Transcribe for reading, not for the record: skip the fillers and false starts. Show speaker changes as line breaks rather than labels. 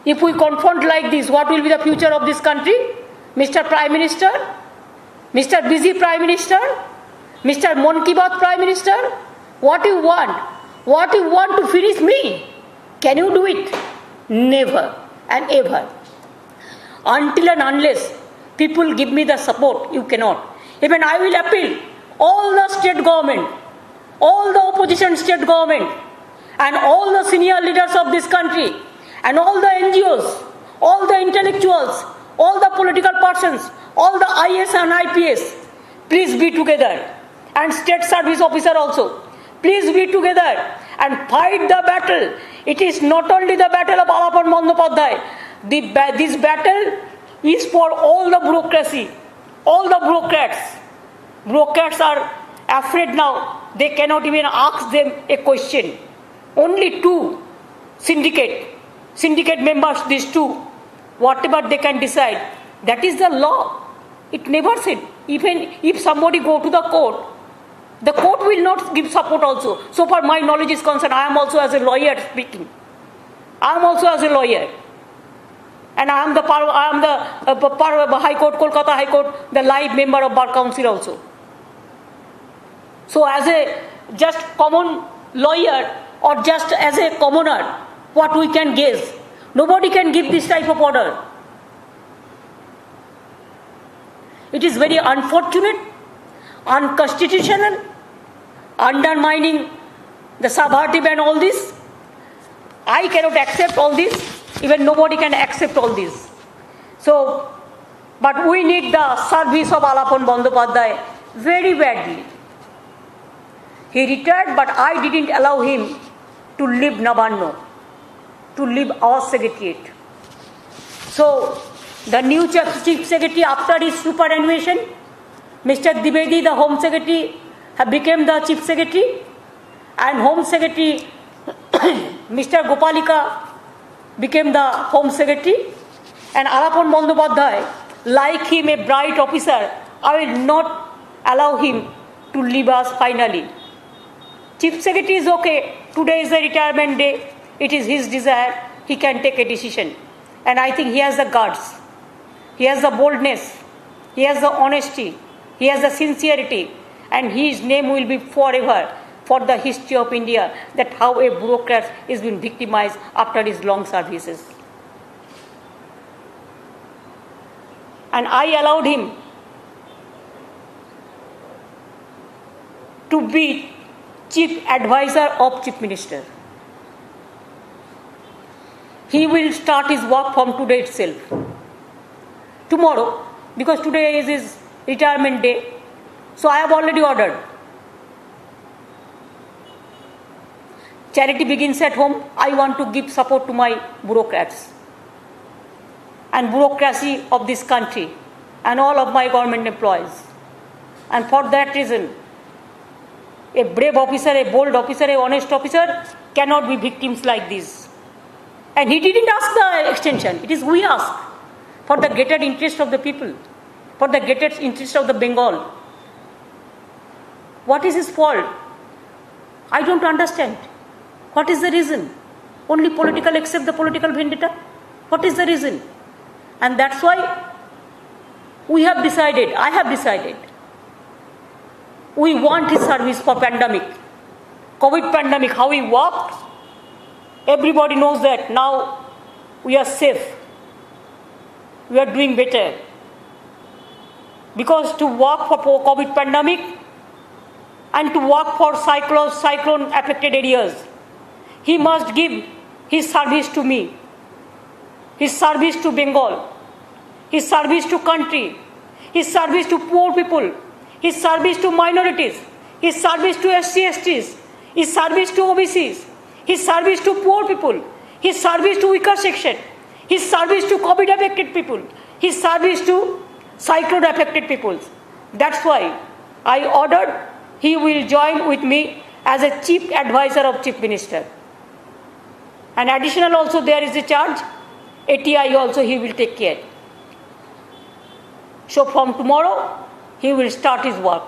If we confront like this, what will be the future of this country? Mr. Prime Minister, Mr. Busy Prime Minister, Mr. Mon Ki Baat Prime Minister, what you want? What you want to finish me? Can you do it? Never and ever. Until and unless people give me the support, you cannot. Even I will appeal all the state government, all the opposition state government, and all the senior leaders of this country, and all the NGOs, all the intellectuals, all the political persons, all the IS and IPS, please be together. And state service officer also, please be together and fight the battle. It is not only the battle of Alapan Bandyopadhyay. This battle is for all the bureaucracy, all the bureaucrats. Bureaucrats are afraid now. They cannot even ask them a question. Only two syndicate members, these two, whatever they can decide, that is the law. It never said, even if somebody go to the court will not give support also. So far my knowledge is concerned, I am also as a lawyer speaking. I am also as a lawyer. And I am the High Court, Kolkata High Court, the live member of Bar Council also. So as a just common lawyer or just as a commoner, what we can guess, nobody can give this type of order. It is very unfortunate, unconstitutional, undermining the subversive and all this. I cannot accept all this. Even nobody can accept all this. So, but we need the service of Alapan Bandyopadhyay very badly. He retired, but I didn't allow him to leave Navarno, to leave our secretariat. So, the new chief secretary, after his superannuation, Mr. Dwivedi, the home secretary, became the chief secretary, and home secretary, Mr. Gopalika, became the home secretary, and Alapan Bandyopadhyay, like him, a bright officer, I will not allow him to leave us finally. Chief secretary is okay. Today is the retirement day. It is his desire. He can take a decision. And I think he has the guts. He has the boldness. He has the honesty. He has the sincerity. And his name will be forever for the history of India, that how a bureaucrat is been victimized after his long services. And I allowed him to be chief advisor of chief minister. He will start his work from today itself. Tomorrow, because today is his retirement day, so I have already ordered. Charity begins at home. I want to give support to my bureaucrats and bureaucracy of this country and all of my government employees. And for that reason, a brave officer, a bold officer, a honest officer cannot be victims like this. And he didn't ask the extension. It is we ask for the greater interest of the people, for the greater interest of the Bengal. What is his fault? I don't understand. What is the reason? Only political, except the political vendetta? What is the reason? And that's why we have decided, I have decided, we want his service for pandemic. COVID pandemic, how he worked, everybody knows that now we are safe. We are doing better. Because to work for COVID pandemic and to work for cyclone affected areas, he must give his service to me, his service to Bengal, his service to country, his service to poor people, his service to minorities, his service to SC/STs, his service to OBCs, his service to poor people, his service to weaker section, his service to COVID affected people, his service to cyclone affected peoples. That's why I ordered he will join with me as a chief advisor of chief minister. And additional also there is a charge, ATI also he will take care. So from tomorrow, he will start his work.